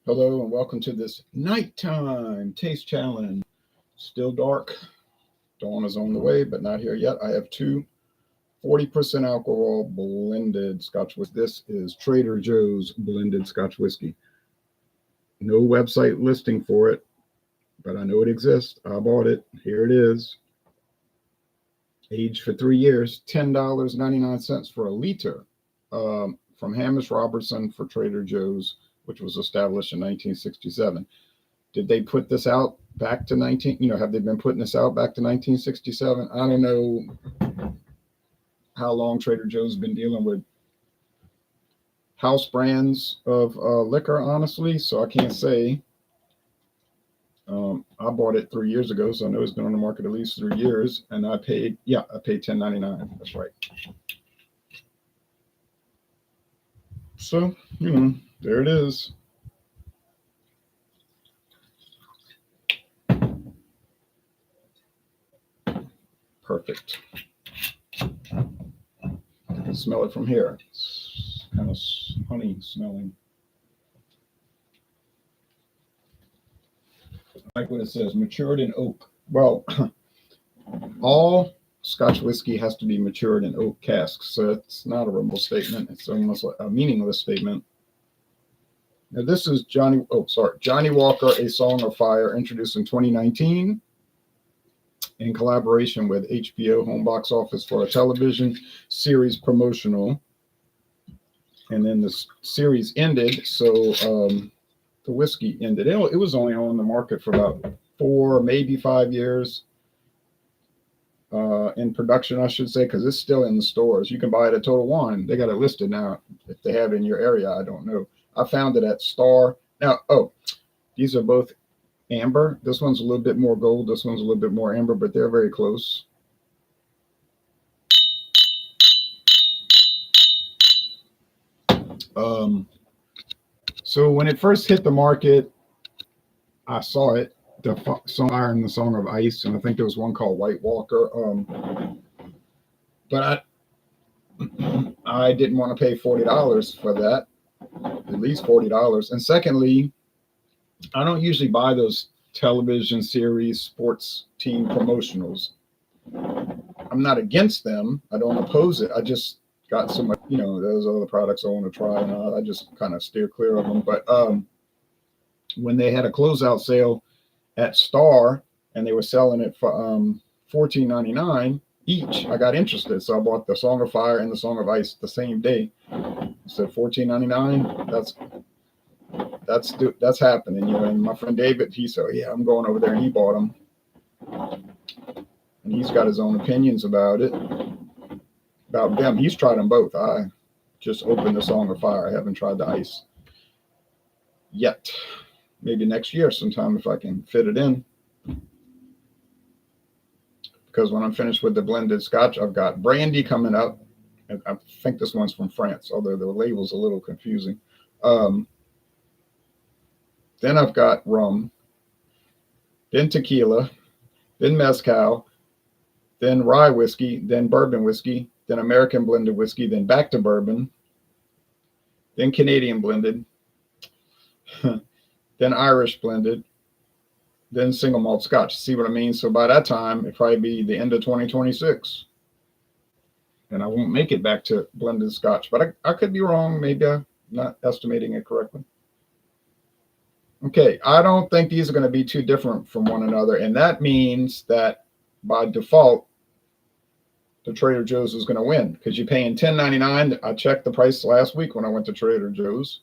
Hello and welcome to this nighttime taste challenge. Still dark. Dawn is on the way, but not here yet. I have two 40% alcohol blended Scotch whiskey. This is Trader Joe's blended Scotch whiskey. No website listing for it, but I know it exists. I bought it. Here it is. Aged for 3 years, $10.99 for a liter, from Hammish-Robertson for Trader Joe's, which was established in 1967. Did they put this out back to have they been putting this out back to 1967? I don't know how long Trader Joe's been dealing with house brands of liquor, honestly, so I can't say. I bought it 3 years ago, so I know it's been on the market at least 3 years, and I paid $10.99. That's right. So, there it is. Perfect. I can smell it from here. It's kind of honey smelling. I like what it says, matured in oak. Well, all Scotch whiskey has to be matured in oak casks, so it's not a remote statement. It's almost like a meaningless statement. Now this is Johnnie Walker, A Song of Fire, introduced in 2019 in collaboration with HBO Home Box Office for a television series promotional. And then the series ended, so the whiskey ended. It was only on the market for about 4, maybe 5 years. In production, I should say, because it's still in the stores. You can buy it at Total Wine. They got it listed now. If they have it in your area, I don't know. I found it at Star. Now, these are both amber. This one's a little bit more gold. This one's a little bit more amber, but they're very close. So when it first hit the market, I saw it. The song Fire and the Song of Ice, and I think there was one called White Walker. But I didn't want to pay $40 for that, at least $40. And secondly, I don't usually buy those television series sports team promotionals. I'm not against them. I don't oppose it. I just got so much, those other products I want to try, and I just kind of steer clear of them. But when they had a closeout sale at Star and they were selling it for $14.99 each, I got interested, so I bought the Song of Fire and the Song of Ice the same day. I said $14.99. That's happening, And my friend David, he said, "Yeah, I'm going over there," and he bought them. And he's got his own opinions about them. He's tried them both. I just opened the Song of Fire. I haven't tried the Ice yet. Maybe next year sometime if I can fit it in. Because when I'm finished with the blended Scotch, I've got brandy coming up. And I think this one's from France, although the label's a little confusing. Then I've got rum, then tequila, then mezcal, then rye whiskey, then bourbon whiskey, then American blended whiskey, then back to bourbon, then Canadian blended, then Irish blended, then single malt Scotch. See what I mean? So by that time, it'll probably be the end of 2026. And I won't make it back to blended Scotch. But I could be wrong. Maybe I'm not estimating it correctly. Okay, I don't think these are going to be too different from one another. And that means that by default, the Trader Joe's is going to win. Because you're paying $10.99. I checked the price last week when I went to Trader Joe's.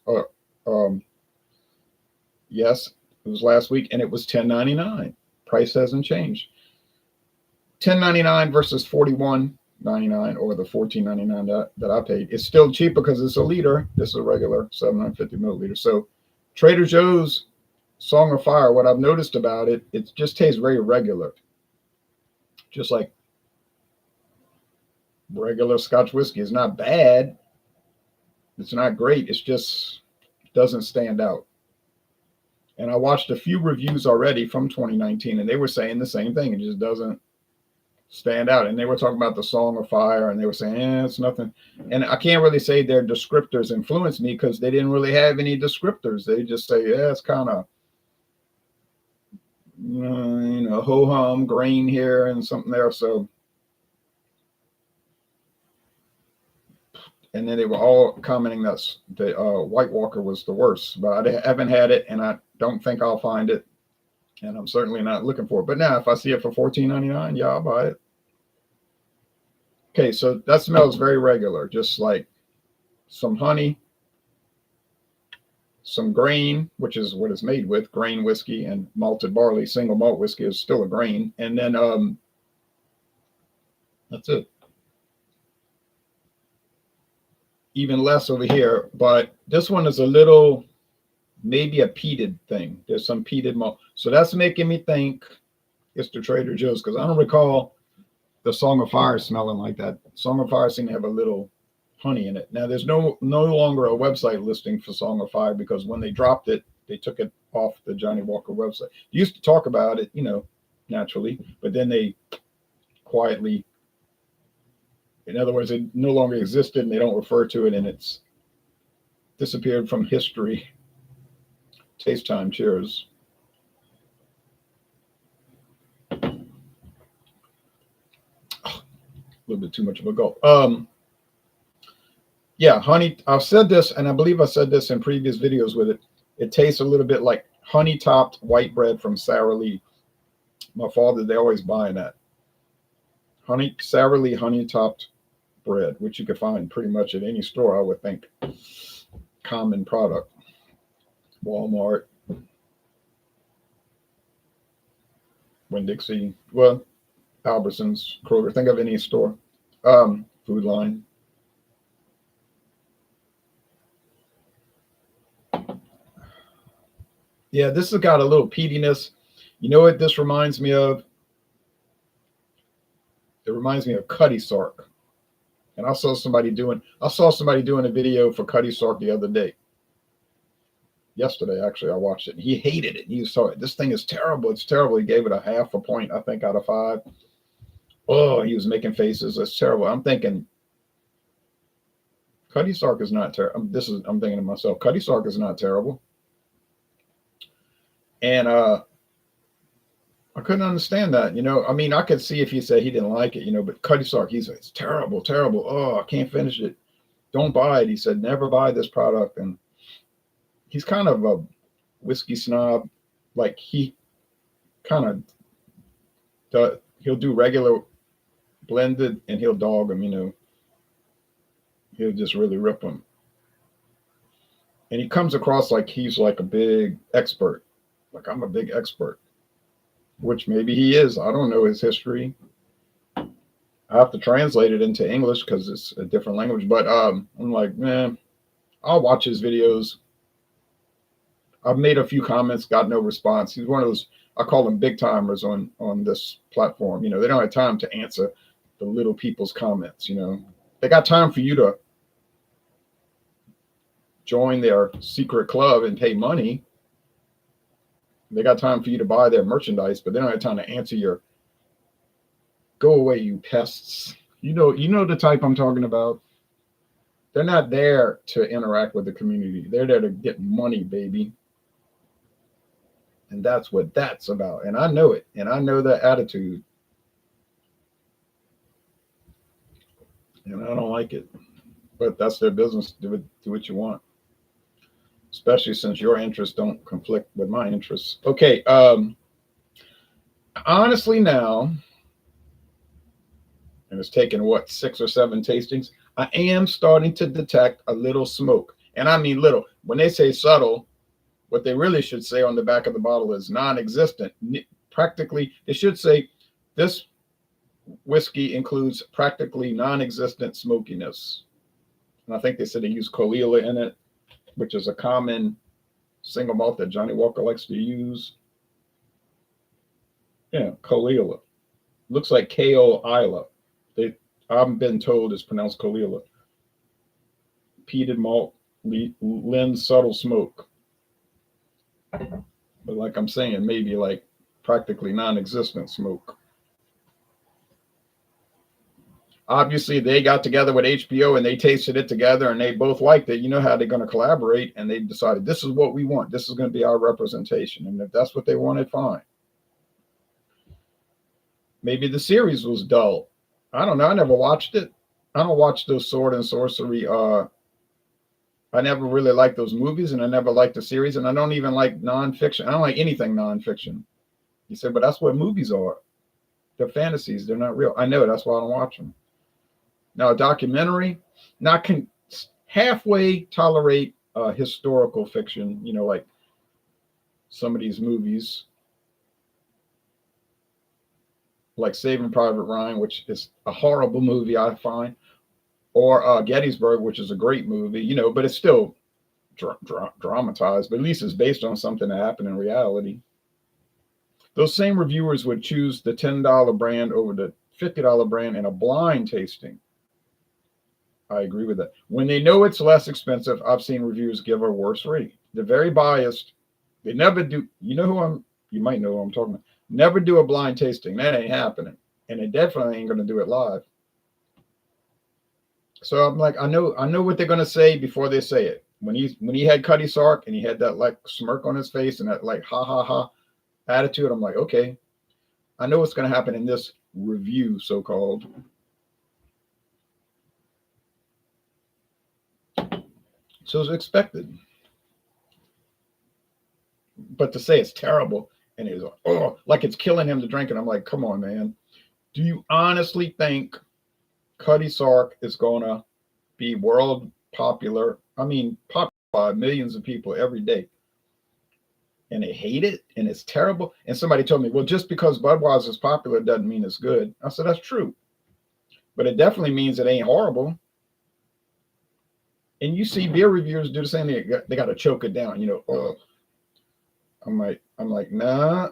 Yes, it was last week, and it was $10.99. Price hasn't changed. $10.99 versus $41.99, or the $14.99 that I paid. It's still cheap because it's a liter. This is a regular 750 milliliter. So Trader Joe's Song of Fire, what I've noticed about it, it just tastes very regular. Just like regular Scotch whiskey. It's not bad. It's not great. It's just doesn't stand out. And I watched a few reviews already from 2019, and they were saying the same thing. It just doesn't stand out. And they were talking about the Song of Fire, and they were saying, it's nothing. And I can't really say their descriptors influenced me because they didn't really have any descriptors. They just say, yeah, it's kind of, ho hum, grain here and something there. So, and then they were all commenting that the White Walker was the worst, but I haven't had it, and I don't think I'll find it, and I'm certainly not looking for it. But now, if I see it for $14.99, yeah, I'll buy it. Okay, so that smells very regular, just like some honey, some grain, which is what it's made with, grain whiskey and malted barley. Single malt whiskey is still a grain. And then that's it. Even less over here, but this one is a little, maybe a peated thing. There's some peated malt. So that's making me think it's the Trader Joe's, because I don't recall the Song of Fire smelling like that. Song of Fire seemed to have a little honey in it. Now there's no longer a website listing for Song of Fire, because when they dropped it, they took it off the Johnnie Walker website. They used to talk about it, naturally, but then they quietly, in other words, it no longer existed and they don't refer to it, and it's disappeared from history. Taste time, cheers. A little bit too much of a gulp. Yeah, honey. I've said this, and I believe I said this in previous videos with it. It tastes a little bit like honey-topped white bread from Sara Lee. My father, they always buying that. Sara Lee honey-topped bread, which you can find pretty much at any store, I would think. Common product. Walmart. Winn-Dixie. Well, Albertsons, Kroger. Think of any store. Food Line. Yeah, this has got a little peatiness. You know what this reminds me of? It reminds me of Cutty Sark. And I saw somebody doing a video for Cutty Sark the other day. Yesterday, actually, I watched it. And he hated it. He was sorry. This thing is terrible. It's terrible. He gave it a 0.5 point, I think, out of 5. Oh, he was making faces. It's terrible. I'm thinking, Cutty Sark is not terrible. I'm thinking to myself, Cutty Sark is not terrible. And I couldn't understand that, I mean, I could see if he said he didn't like it, but Cutty Sark, he said, it's terrible, terrible. Oh, I can't finish it. Don't buy it. He said, never buy this product. And he's kind of a whiskey snob. Like, he kind of he'll do regular blended and he'll dog them, he'll just really rip them. And he comes across like he's like a big expert. Like, I'm a big expert, which maybe he is. I don't know his history. I have to translate it into English because it's a different language. But I'm like, man, I'll watch his videos. I've made a few comments, got no response. He's one of those, I call them big timers on this platform. They don't have time to answer the little people's comments. They got time for you to join their secret club and pay money. They got time for you to buy their merchandise, but they don't have time to answer your "Go away, you pests." You know the type I'm talking about. They're not there to interact with the community. They're there to get money, baby. And that's what that's about. And I know it. And I know that attitude. And I don't like it. But that's their business. Do what you want. Especially since your interests don't conflict with my interests. Okay. Honestly now, and it's taken, 6 or 7 tastings, I am starting to detect a little smoke. And I mean little. When they say subtle, what they really should say on the back of the bottle is non-existent. Practically, it should say, this whiskey includes practically non-existent smokiness. And I think they said they use Caol Ila in it, which is a common single malt that Johnnie Walker likes to use. Yeah, Caol Ila. Looks like Caol Ila. I've been told it's pronounced Caol Ila. Peated malt lends subtle smoke. But like I'm saying, maybe like practically non-existent smoke. Obviously, they got together with HBO and they tasted it together and they both liked it. You know how they're going to collaborate, and they decided this is what we want. This is going to be our representation. And if that's what they wanted, fine. Maybe the series was dull. I don't know. I never watched it. I don't watch those sword and sorcery. I never really liked those movies, and I never liked the series, and I don't even like nonfiction. I don't like anything nonfiction. You say, but that's what movies are. They're fantasies. They're not real. I know. That's why I don't watch them. Now, a documentary, not can halfway tolerate historical fiction, like some of these movies, like Saving Private Ryan, which is a horrible movie, I find, or Gettysburg, which is a great movie, but it's still dramatized, but at least it's based on something that happened in reality. Those same reviewers would choose the $10 brand over the $50 brand in a blind tasting. I agree with that. When they know it's less expensive, I've seen reviewers give a worse rate. They're very biased. They never do. You might know who I'm talking about. Never do a blind tasting. That ain't happening. And they definitely ain't going to do it live. So I'm like, I know what they're going to say before they say it. When he had Cuddy Sark and he had that like smirk on his face and that like ha ha ha attitude, I'm like, okay, I know what's going to happen in this review, so-called. So it's expected. But to say it's terrible and it's like it's killing him to drink it, I'm like, come on, man. Do you honestly think Cuddy Sark is going to be world popular? I mean, popular by millions of people every day. And they hate it and it's terrible. And somebody told me, well, just because Budweiser is popular doesn't mean it's good. I said, that's true. But it definitely means it ain't horrible. And you see beer reviewers do the same thing. They got to choke it down, I'm like, nah,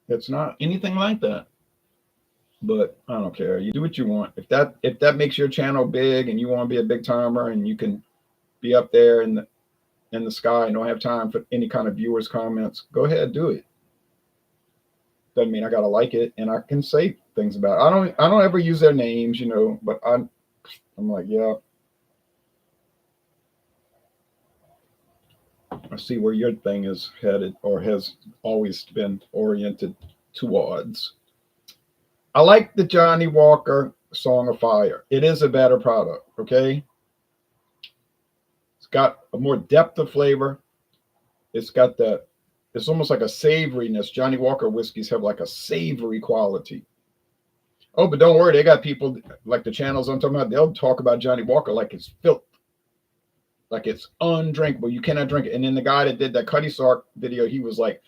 it's not anything like that. But I don't care. You do what you want. If that makes your channel big and you want to be a big timer and you can be up there in the sky and don't have time for any kind of viewers' comments, go ahead, do it. Doesn't mean I gotta like it, and I can say things about it. I don't ever use their names, but I'm like, yeah, I see where your thing is headed or has always been oriented towards. I like the Johnnie Walker Song of Fire. It is a better product, okay? It's got a more depth of flavor. It's almost like a savoriness. Johnnie Walker whiskeys have like a savory quality. Oh, but don't worry, they got people like the channels I'm talking about, they'll talk about Johnnie Walker like it's filth. Like it's undrinkable. You cannot drink it. And then the guy that did that Cuddy Sark video, he was like,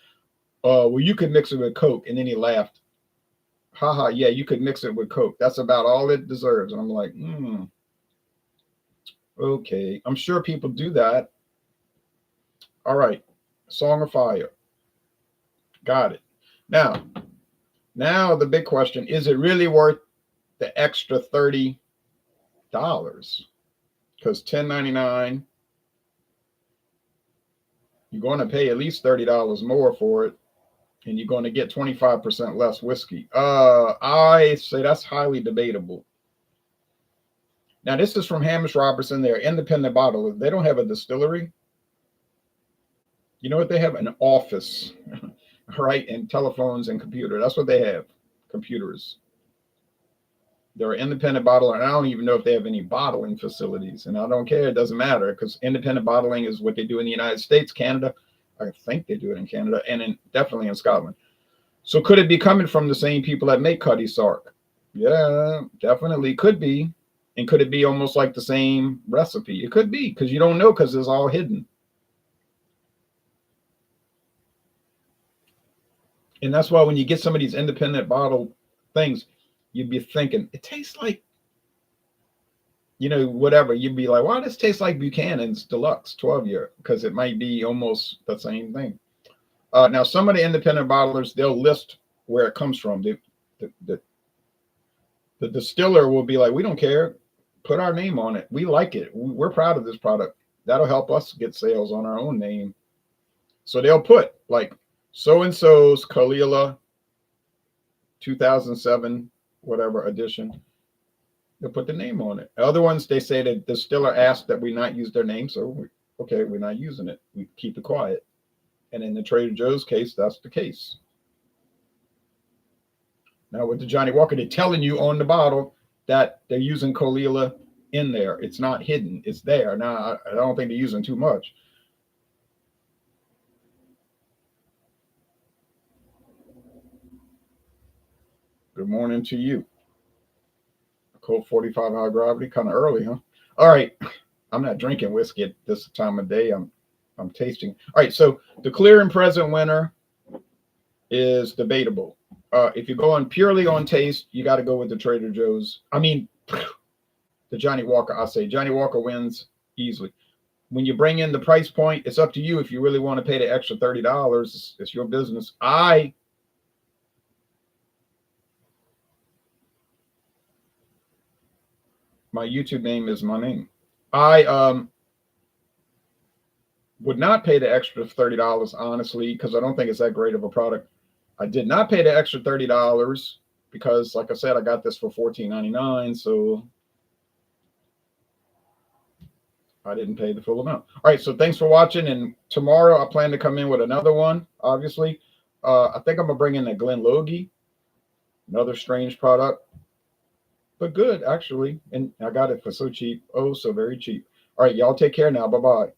well, you could mix it with Coke. And then he laughed. Haha, yeah, you could mix it with Coke. That's about all it deserves. And I'm like, okay. I'm sure people do that. All right. Song of Fire. Got it. Now the big question, is it really worth the extra $30? Because $10.99, you're going to pay at least $30 more for it, and you're going to get 25% less whiskey. I say that's highly debatable. Now, this is from Hammish-Robertson. They're independent bottlers. They don't have a distillery. You know what they have? An office, right? And telephones and computer. That's what they have, computers. They're an independent bottler, and I don't even know if they have any bottling facilities. And I don't care. It doesn't matter, because independent bottling is what they do in the United States, Canada. I think they do it in Canada, and definitely in Scotland. So could it be coming from the same people that make Cuddy Sark? Yeah, definitely could be. And could it be almost like the same recipe? It could be, because you don't know, because it's all hidden. And that's why when you get some of these independent bottle things, you'd be thinking, it tastes like, whatever. You'd be like, why does it taste like Buchanan's Deluxe 12-year? Because it might be almost the same thing. Now, some of the independent bottlers, they'll list where it comes from. The distiller will be like, we don't care. Put our name on it. We like it. We're proud of this product. That'll help us get sales on our own name. So they'll put like so-and-so's Kalila 2007 whatever edition, they'll put the name on it. Other ones, they say that the distiller asked that we not use their name, so okay, we're not using it. We keep it quiet. And in the Trader Joe's case, that's the case. Now with the Johnnie Walker, they're telling you on the bottle that they're using Caol Ila in there. It's not hidden. It's there. Now, I don't think they're using too much. Good morning to you. Colt 45 high gravity, kind of early, huh? All right. I'm not drinking whiskey at this time of day. I'm tasting. All right. So the clear and present winner is debatable. If you're going purely on taste, you got to go with the Trader Joe's. I mean, the Johnnie Walker. I say Johnnie Walker wins easily. When you bring in the price point, it's up to you. If you really want to pay the extra $30, it's your business. My YouTube name is my name. I would not pay the extra $30, honestly, because I don't think it's that great of a product. I did not pay the extra $30 because, like I said, I got this for $14.99, so I didn't pay the full amount. All right, so thanks for watching, and tomorrow I plan to come in with another one, obviously. I think I'm going to bring in the Glenlogie, another strange product, but good, actually, and I got it for so cheap, oh, so very cheap. All right, y'all take care now. Bye-bye.